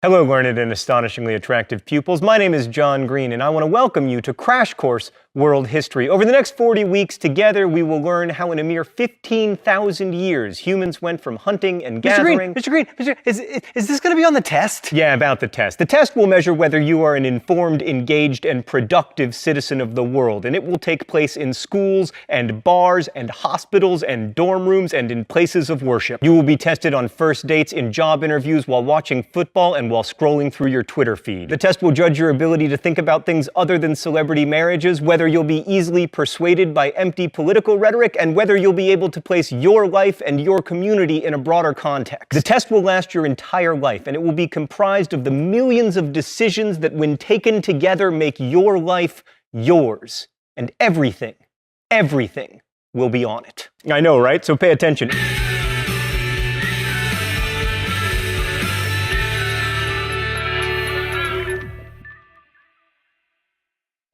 Hello, learned and astonishingly attractive pupils. My name is John Green, and I want to welcome you to Crash Course World History. Over the next 40 weeks together, we will learn how in a mere 15,000 years, humans went from hunting and gathering... Mr. Green, is this going to be on the test? Yeah, about the test. The test will measure whether you are an informed, engaged, and productive citizen of the world, and it will take place in schools and bars and hospitals and dorm rooms and in places of worship. You will be tested on first dates, in job interviews, while watching football, and while scrolling through your Twitter feed. The test will judge your ability to think about things other than celebrity marriages, whether you'll be easily persuaded by empty political rhetoric, and whether you'll be able to place your life and your community in a broader context. The test will last your entire life, and it will be comprised of the millions of decisions that, when taken together, make your life yours. And everything will be on it. I know, right? So pay attention.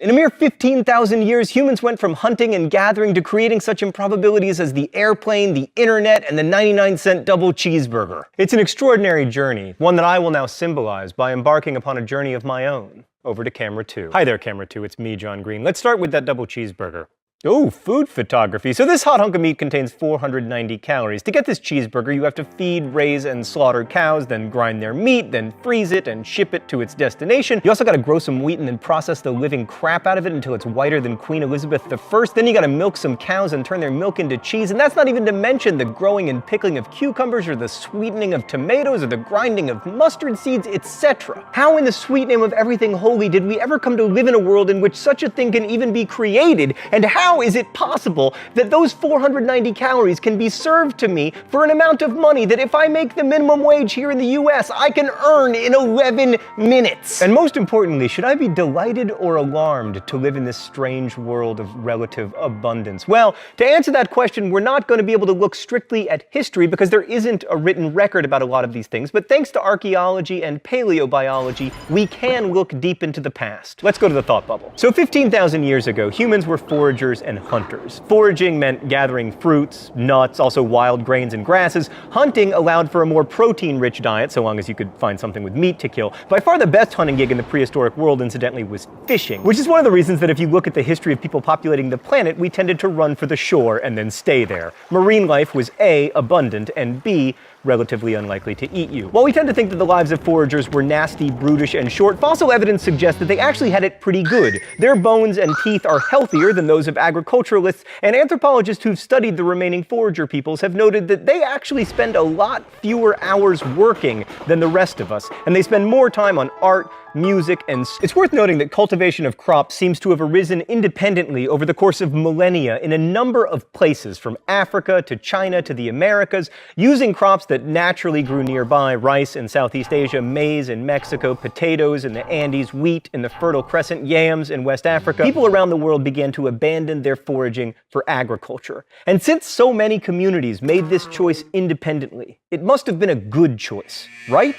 In a mere 15,000 years, humans went from hunting and gathering to creating such improbabilities as the airplane, the internet, and the 99-cent double cheeseburger. It's an extraordinary journey, one that I will now symbolize by embarking upon a journey of my own. Over to camera 2. Hi there, camera 2. It's me, John Green. Let's start with that double cheeseburger. Oh, food photography. So this hot hunk of meat contains 490 calories. To get this cheeseburger, you have to feed, raise, and slaughter cows, then grind their meat, then freeze it and ship it to its destination. You also gotta grow some wheat and then process the living crap out of it until it's whiter than Queen Elizabeth I. Then you gotta milk some cows and turn their milk into cheese, and that's not even to mention the growing and pickling of cucumbers, or the sweetening of tomatoes, or the grinding of mustard seeds, etc. How in the sweet name of everything holy did we ever come to live in a world in which such a thing can even be created, and how is it possible that those 490 calories can be served to me for an amount of money that, if I make the minimum wage here in the US, I can earn in 11 minutes? And most importantly, should I be delighted or alarmed to live in this strange world of relative abundance? Well, to answer that question, we're not going to be able to look strictly at history because there isn't a written record about a lot of these things, but thanks to archaeology and paleobiology, we can look deep into the past. Let's go to the thought bubble. So 15,000 years ago, humans were foragers and hunters. Foraging meant gathering fruits, nuts, also wild grains and grasses. Hunting allowed for a more protein-rich diet, so long as you could find something with meat to kill. By far the best hunting gig in the prehistoric world, incidentally, was fishing, which is one of the reasons that if you look at the history of people populating the planet, we tended to run for the shore and then stay there. Marine life was A, abundant, and B, relatively unlikely to eat you. While we tend to think that the lives of foragers were nasty, brutish, and short, fossil evidence suggests that they actually had it pretty good. Their bones and teeth are healthier than those of agriculturalists, and anthropologists who've studied the remaining forager peoples have noted that they actually spend a lot fewer hours working than the rest of us, and they spend more time on art, music, and... It's worth noting that cultivation of crops seems to have arisen independently over the course of millennia in a number of places, from Africa to China to the Americas, using crops that naturally grew nearby: rice in Southeast Asia, maize in Mexico, potatoes in the Andes, wheat in the Fertile Crescent, yams in West Africa. People around the world began to abandon their foraging for agriculture. And since so many communities made this choice independently, it must have been a good choice, right?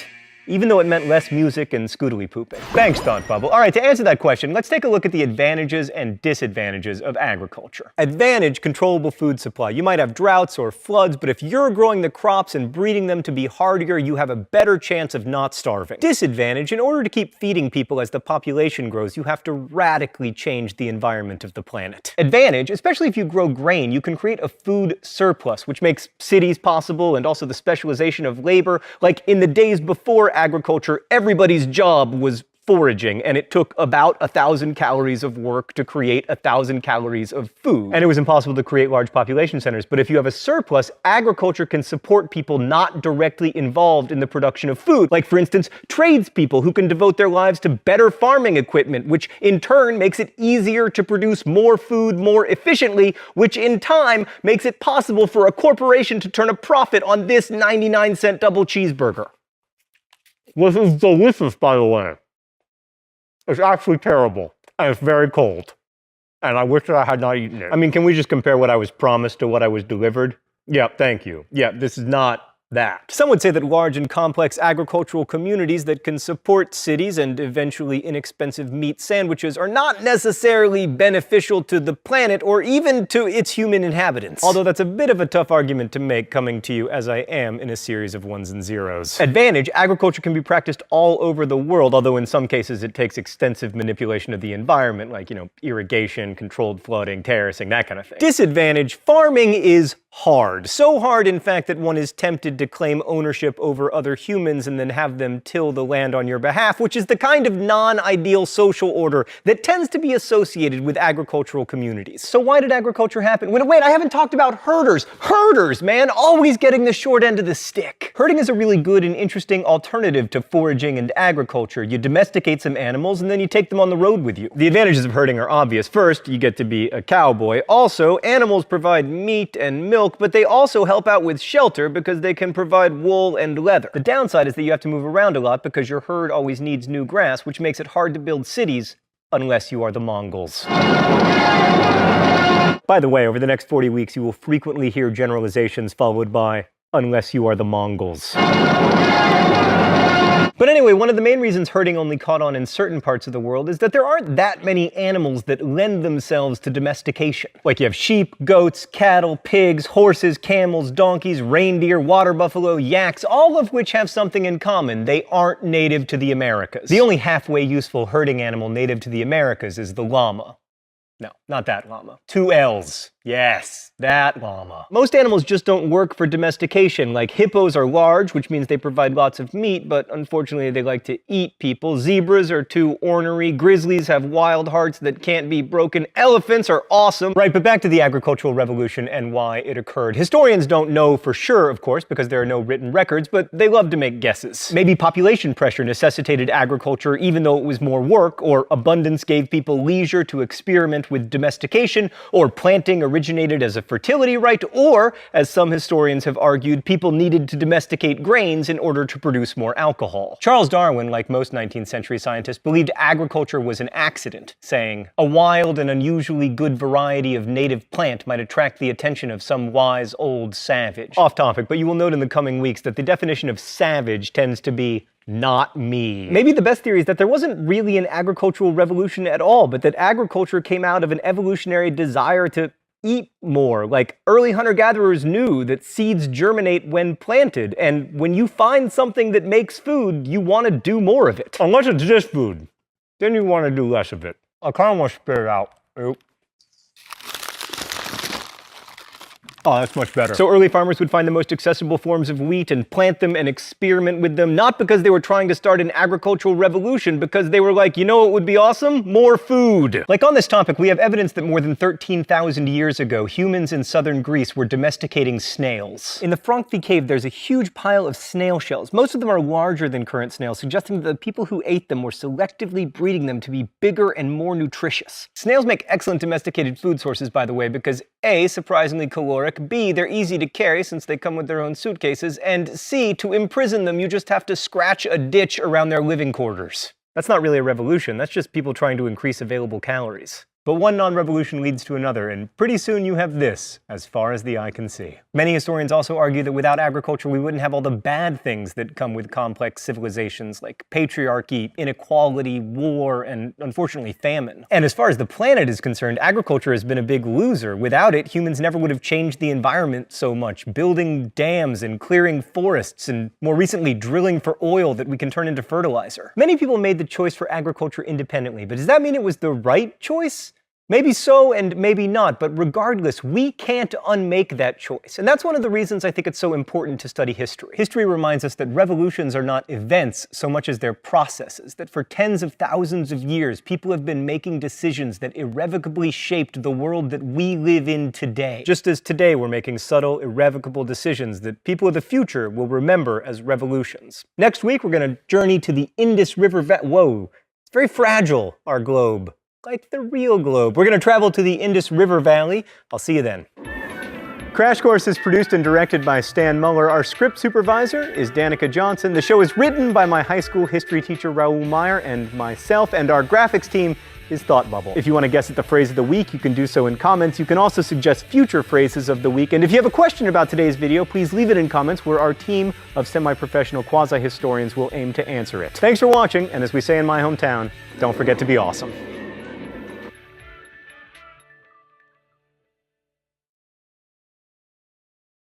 Even though it meant less music and scootily pooping. Thanks, Thought Bubble. All right, to answer that question, let's take a look at the advantages and disadvantages of agriculture. Advantage: controllable food supply. You might have droughts or floods, but if you're growing the crops and breeding them to be hardier, you have a better chance of not starving. Disadvantage: in order to keep feeding people as the population grows, you have to radically change the environment of the planet. Advantage: especially if you grow grain, you can create a food surplus, which makes cities possible, and also the specialization of labor. Like in the days before agriculture, everybody's job was foraging, and it took about 1,000 calories of work to create 1,000 calories of food. And it was impossible to create large population centers. But if you have a surplus, agriculture can support people not directly involved in the production of food. Like, for instance, tradespeople who can devote their lives to better farming equipment, which in turn makes it easier to produce more food more efficiently, which in time makes it possible for a corporation to turn a profit on this 99-cent double cheeseburger. This is delicious, by the way. It's actually terrible, and it's very cold. And I wish that I had not eaten it. I mean, can we just compare what I was promised to what I was delivered? Yeah, thank you. Yeah, this is not that. Some would say that large and complex agricultural communities that can support cities and eventually inexpensive meat sandwiches are not necessarily beneficial to the planet or even to its human inhabitants. Although that's a bit of a tough argument to make coming to you as I am in a series of ones and zeros. Advantage, agriculture can be practiced all over the world, although in some cases it takes extensive manipulation of the environment, like, irrigation, controlled flooding, terracing, that kind of thing. Disadvantage, farming is hard. So hard, in fact, that one is tempted to claim ownership over other humans and then have them till the land on your behalf, which is the kind of non-ideal social order that tends to be associated with agricultural communities. So why did agriculture happen? Wait, I haven't talked about herders. Herders, man, always getting the short end of the stick. Herding is a really good and interesting alternative to foraging and agriculture. You domesticate some animals and then you take them on the road with you. The advantages of herding are obvious. First, you get to be a cowboy. Also, animals provide meat and milk, but they also help out with shelter because they can provide wool and leather. The downside is that you have to move around a lot because your herd always needs new grass, which makes it hard to build cities unless you are the Mongols. By the way, over the next 40 weeks, you will frequently hear generalizations followed by, unless you are the Mongols. But anyway, one of the main reasons herding only caught on in certain parts of the world is that there aren't that many animals that lend themselves to domestication. Like you have sheep, goats, cattle, pigs, horses, camels, donkeys, reindeer, water buffalo, yaks, all of which have something in common. They aren't native to the Americas. The only halfway useful herding animal native to the Americas is the llama. No, not that llama. 2 L's. Yes, that llama. Most animals just don't work for domestication. Like hippos are large, which means they provide lots of meat, but unfortunately they like to eat people. Zebras are too ornery. Grizzlies have wild hearts that can't be broken. Elephants are awesome. Right, but back to the agricultural revolution and why it occurred. Historians don't know for sure, of course, because there are no written records, but they love to make guesses. Maybe population pressure necessitated agriculture even though it was more work, or abundance gave people leisure to experiment with domestication, or planting originated as a fertility right, or, as some historians have argued, people needed to domesticate grains in order to produce more alcohol. Charles Darwin, like most 19th century scientists, believed agriculture was an accident, saying, "A wild and unusually good variety of native plant might attract the attention of some wise old savage." Off topic, but you will note in the coming weeks that the definition of savage tends to be not me. Maybe the best theory is that there wasn't really an agricultural revolution at all, but that agriculture came out of an evolutionary desire to eat more. Like, early hunter-gatherers knew that seeds germinate when planted, and when you find something that makes food, you want to do more of it. Unless it's just food. Then you want to do less of it. I kind of want to spit it out. Oop. Oh, that's much better. So early farmers would find the most accessible forms of wheat and plant them and experiment with them, not because they were trying to start an agricultural revolution, because they were like, you know what would be awesome? More food. Like, on this topic, we have evidence that more than 13,000 years ago, humans in southern Greece were domesticating snails. In the Frankfurt cave, there's a huge pile of snail shells. Most of them are larger than current snails, suggesting that the people who ate them were selectively breeding them to be bigger and more nutritious. Snails make excellent domesticated food sources, by the way, because A, surprisingly caloric, B, they're easy to carry since they come with their own suitcases, and C, to imprison them you just have to scratch a ditch around their living quarters. That's not really a revolution, that's just people trying to increase available calories. But one non-revolution leads to another, and pretty soon you have this, as far as the eye can see. Many historians also argue that without agriculture we wouldn't have all the bad things that come with complex civilizations, like patriarchy, inequality, war, and unfortunately famine. And as far as the planet is concerned, agriculture has been a big loser. Without it, humans never would have changed the environment so much, building dams and clearing forests, and more recently drilling for oil that we can turn into fertilizer. Many people made the choice for agriculture independently, but does that mean it was the right choice? Maybe so and maybe not, but regardless, we can't unmake that choice. And that's one of the reasons I think it's so important to study history. History reminds us that revolutions are not events so much as they're processes, that for tens of thousands of years, people have been making decisions that irrevocably shaped the world that we live in today. Just as today we're making subtle, irrevocable decisions that people of the future will remember as revolutions. Next week, we're going to journey to the Indus River Valley. Whoa, it's very fragile, our globe. Like the real globe. We're going to travel to the Indus River Valley. I'll see you then. Crash Course is produced and directed by Stan Muller. Our script supervisor is Danica Johnson. The show is written by my high school history teacher Raoul Meyer and myself, and our graphics team is Thought Bubble. If you want to guess at the phrase of the week, you can do so in comments. You can also suggest future phrases of the week. And if you have a question about today's video, please leave it in comments where our team of semi-professional quasi-historians will aim to answer it. Thanks for watching, and as we say in my hometown, don't forget to be awesome.